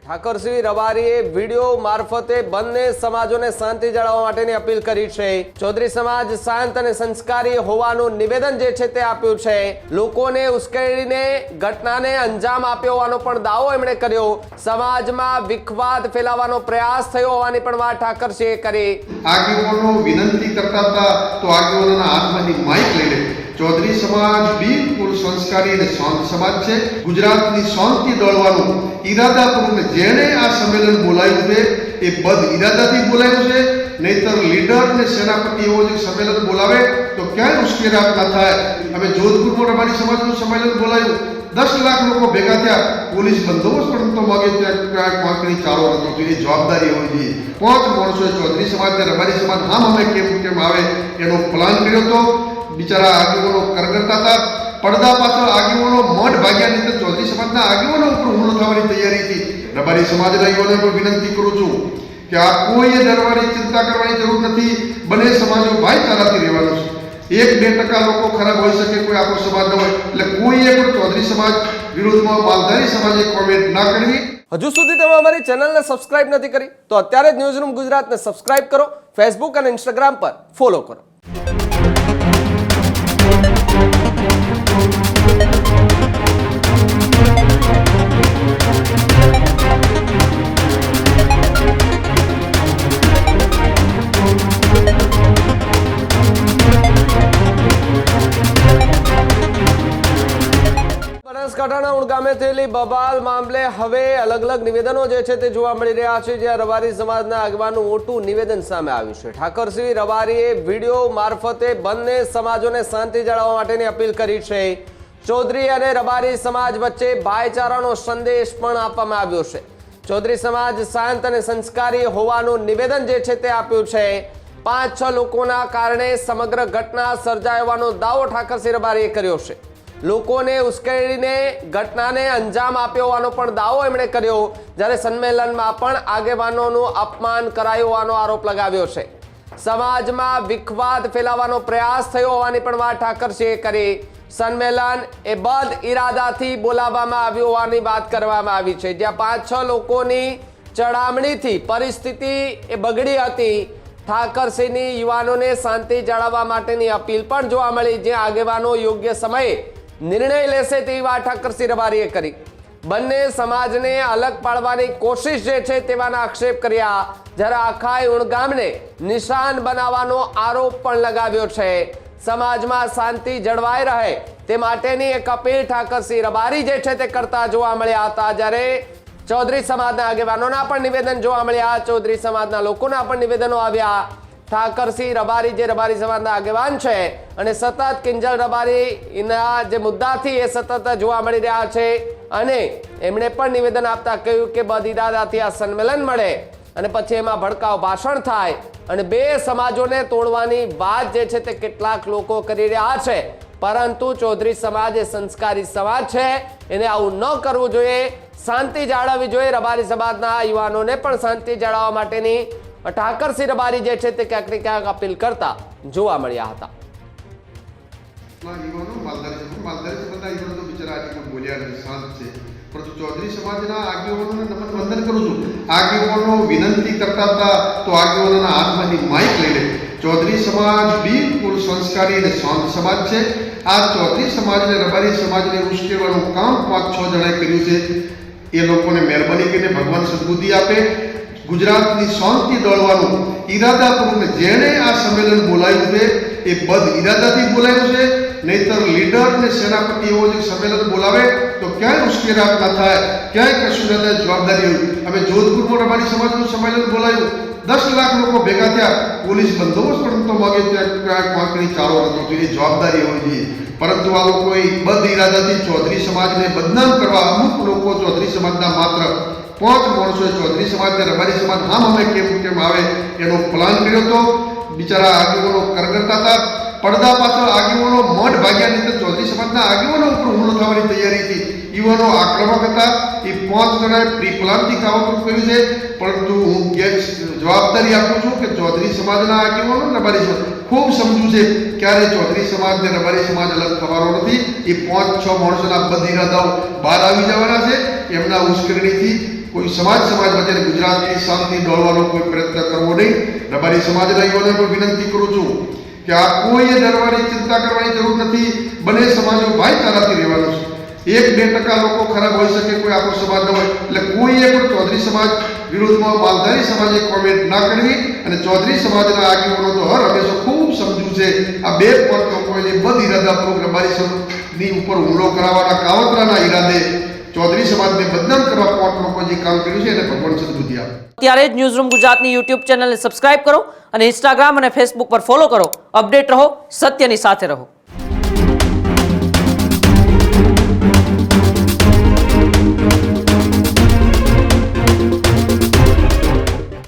Thakarsinh રબારીએ video મારફતે બંને સમાજોને શાંતિ જાળવવા માટેની અપીલ કરી છે। ચૌધરી સમાજ શાંત અને સંસ્કારી હોવાનું નિવેદન જે છે તે આપ્યું છે। લોકોને ઉશ્કેરીને ઘટનાને અંજામ આપ્યો હોવાનો પણ દાવો એમણે કર્યો। સમાજમાં વિખવાદ ફેલાવવાનો પ્રયાસ થયો હોવાની પણ વાત ઠાકરસિંહે કરી। આગેવાનો વિનંતી કરતા હતા તો આગેવાનોના હાથમાંથી માઇક લઈ લે। ચૌધરી સમાજ બિલકુલ સંસ્કારી અને શાંત સમાજ છે। ગુજરાતની શાંતિ દોડવાનું ઈરાદાપૂર્વક જેણે આ સંમેલન બોલાવ્યું છે એ બદ ઈરાદાથી બોલાવ્યું છે। નહીતર લીડર ને સેનાપતિ એવો જે સંમેલન બોલાવે તો ક્યાંય ઉશ્કેરાટ ના થાય। અમે જોધપુરમાં રબારી સમાજનું સંમેલન બોલાવ્યું, 10 લાખ લોકો ભેગા થયા, પોલીસ બંદોબસ્ત પણ તો માગે ત્યાં કોંકણી ચારો હતો, તો એ જવાબદારી હોવી જોઈએ। 5 માણસોએ ચૌધરી સમાજ ને રબારી સમાજ હામ અમે કેમ આવે એનો પ્લાન કર્યો હતો। બિચારા આગેવાનો કરગરતા હતા, પડદા પાછળ આગેવાનો મઠ ભાગ્યા નહીં તો ચૌધરી સમાજના આગેવાનો ઉપર હુમલો થવાની તૈયારી હતી। રબારી સમાજના યુવાનોને પણ વિનંતી કરું છું કે આ કોઈએ ડરવાની ચિંતા કરવાની જરૂર નથી। બંને સમાજો ભાઈચારાથી રહેવાનું છે। 1-2% લોકો ખરાબ હોઈ શકે, કોઈ આખો સમાજ ન હોય, એટલે કોઈએ પણ ચૌધરી સમાજ વિરોધમાં માલધારી સમાજે કોમેન્ટ ના કરવી। હજુ સુધી તમે અમારી ચેનલને સબસ્ક્રાઇબ નથી કરી તો અત્યારે જ ન્યૂઝરૂમ ગુજરાતને સબસ્ક્રાઇબ કરો, ફેસબુક અને ઇન્સ્ટાગ્રામ પર ફોલો કરો। બનાસકાંઠાના ઉણગામે થયેલી બબાલ મામલે હવે અલગ અલગ નિવેદનો જે છે તે જોવા મળી રહ્યા છે। જ્યાં રબારી સમાજના આગેવાનનું મોટું નિવેદન સામે આવ્યું છે। ઠાકરસિંહ રબારીએ વિડીયો મારફતે બંને સમાજોને શાંતિ જાળવવા માટેની અપીલ કરી છે। ચૌધરી અને રબારી સમાજ વચ્ચે ભાઈચારાનો સંદેશ પણ આપવામાં આવ્યો છે। ચૌધરી સમાજ શાંત અને સંસ્કારી હોવાનું નિવેદન જે છે તે આપ્યું છે। 5-6 લોકોના કારણે સમગ્ર ઘટના સર્જાઈ હોવાનો દાવો ઠાકરસિંહ રબારીએ કર્યો છે। લોકોને ઉશ્કેરીને ઘટનાને અંજામ આપ્યો હોવાનો પણ દાવો એમણે કર્યો। જ્યારે સંમેલનમાં પણ આગેવાનોનું અપમાન કરાયું હોવાનો આરોપ લગાવ્યો છે। સમાજમાં વિખવાદ ફેલાવવાનો પ્રયાસ થયો હોવાની પણ વાત ઠાકરસિંહે કરી। સંમેલન એ બદ ઈરાદાથી બોલાવવામાં આવ્યું હોવાની વાત કરવામાં આવી છે। જ્યાં 5-6 લોકોની ચડામણીથી પરિસ્થિતિ એ બગડી હતી। ઠાકરસિંહની યુવાનોને શાંતિ જાળવવા માટેની અપીલ પણ જોવા મળી। જ્યાં આગેવાનો યોગ્ય સમયે નિર્ણય લેશે તેવી વાત ઠાકરસિંહ રબારીએ કરી। બંને સમાજને અલગ પાડવાની કોશિશ જે છે તેવાના આક્ષેપ કર્યા। જ્યારે આખા ઉણગામને નિશાન બનાવવાનો આરોપ પણ લગાવ્યો છે। સમાજમાં શાંતિ જળવાઈ રહે તે માટેની એક અપીલ ઠાકરસિંહ રબારી જે છે તે કરતા જોવા મળ્યા હતા। જ્યારે ચૌધરી સમાજના આગેવાનોના પણ નિવેદન જોવા મળ્યા, ચૌધરી સમાજના લોકોના પણ નિવેદનો આવ્યા। ઠાકરસિંહ રબારી જે રબારી સમાજના આગેવાન છે અને સતત કિંજલ રબારીના જે મુદ્દાથી એ સતત જોવા મળી રહ્યા છે અને એમણે પણ નિવેદન આપતા કહ્યું કે બદ ઈરાદાથી આ સંમેલન મળે અને પછી એમાં ભડકાઉ ભાષણ થાય અને બે સમાજોને તોડવાની વાત જે છે તે કેટલાક લોકો કરી રહ્યા છે। પરંતુ ચૌધરી સમાજ એ સંસ્કારી સમાજ છે, એને આવું ન કરવું જોઈએ, શાંતિ જાળવવી જોઈએ। રબારી સમાજના યુવાનોને પણ શાંતિ જાળવવા માટેની ઠાકરસિંહ રબારી જે છે તે ક્યાંક ને ક્યાંક અપીલ કરતા જોવા મળ્યા હતા। પરંતુ ચૌધરી સમાજના આગેવાનોને નમન વંદન કરું છું। આગેવાનો વિનંતી કરતા હતા તો આગેવાનોના હાથમાંથી માઇક લઈ લે। ચૌધરી સમાજ બિલકુલ સંસ્કારી અને શાંત સમાજ છે। આ ચૌધરી સમાજને રબારી સમાજને ઉશ્કેરવાનું કામ 5-6 જણાએ કર્યું છે। એ લોકોને મહેરબાની કરીને ભગવાન સદબુદ્ધિ આપે। ગુજરાતની શાંતિ દોડવાનું ઈરાદાપૂર્વક જેણે આ સંમેલન બોલાવ્યું છે એ બદ ઈરાદાથી બોલાવ્યું છે। નહીતર લીડર ને સેનાપતિ એવો જે સંમેલન બોલાવે તો ક્યાંય ઉશ્કેરાટ ના થાય, ક્યાંય કશું ના થાય, જવાબદારી હોય। અમે જોધપુરમાં રબારી સમાજનું સંમેલન બોલાવ્યું, 10 લાખ લોકો ભેગા થયા, પોલીસ બંદોબસ્ત પણ તો માગે ત્યાં કોંકણી ચારો હતો, તો એ જવાબદારી હોવી જોઈએ। પરંતુ આ લોકોએ બદ ઈરાદાથી ચૌધરી સમાજને બદનામ કરવા અમુક લોકો ચૌધરી સમાજના માત્ર 5 માણસોએ ચૌધરી સમાજ ને રબારી સમાજ હામ અમે કેમ આવે એનો પ્લાન કર્યો હતો। બિચારા આગેવાનો કરગરતા હતા, પડદા પાછળ આગેવાનો મઠ ભાગ્યા નહીં તો ચૌધરી સમાજના આગેવાનો ઉપર હુમલો થવાની તૈયારી હતી। યુવાનો આક્રમક હતા। એ 5 જણાએ પ્રી પ્લાનથી કાવતરું કર્યું છે। પરંતુ હું જવાબદારી આપું છું કે ચૌધરી સમાજના આગેવાનો રબારી સમાજ ખૂબ સમજુ છે, ક્યારે ચૌધરી સમાજ ને રબારી સમાજ અલગ થવાનો નથી। એ 5-6 માણસોના બદ ઈરાદાઓ બહાર આવી જવાના છે। એમના ઉશ્કેરણીથી કોઈ સમાજ વચ્ચે ગુજરાતની શાંતિ ડોળવાનો કોઈ પ્રયત્ન કરવો નહીં. રબારી સમાજના યુવાનોને પણ વિનંતી કરું છું કે આ કોઈએ ડરવાની ચિંતા કરવાની જરૂર નથી. બંને સમાજો ભાઈચારાથી રહેવાનું છે. 1-2% લોકો ખરાબ હોઈ શકે, કોઈ આપણો સમાજ ન હોય, એટલે કોઈએ પણ ચૌધરી સમાજ વિરોધમાં માલધારી સમાજે કોમેન્ટ ના કરવી. અને ચૌધરી સમાજના આગેવાનો તો હર હંમેશા ખૂબ સમજુ છે. આ 2-5 લોકોએ બદ ઇરાદાપૂર્વક રબારી સમાજની ઉપર હુમલો કરાવવાના કાવતરાના ઈરાદે ચૌધરી સમાજને બદનામ કરવા 5 લોકો જે કામ કર્યું છે એને ભગવાન સદબુદ્ધિ આપે. ત્યારે જ ન્યૂઝરૂમ ગુજરાતની યુટ્યુબ ચેનલને સબસ્ક્રાઇબ કરો અને ઇન્સ્ટાગ્રામ અને ફેસબુક પર ફોલો કરો. અપડેટ રહો, સત્યની સાથે રહો.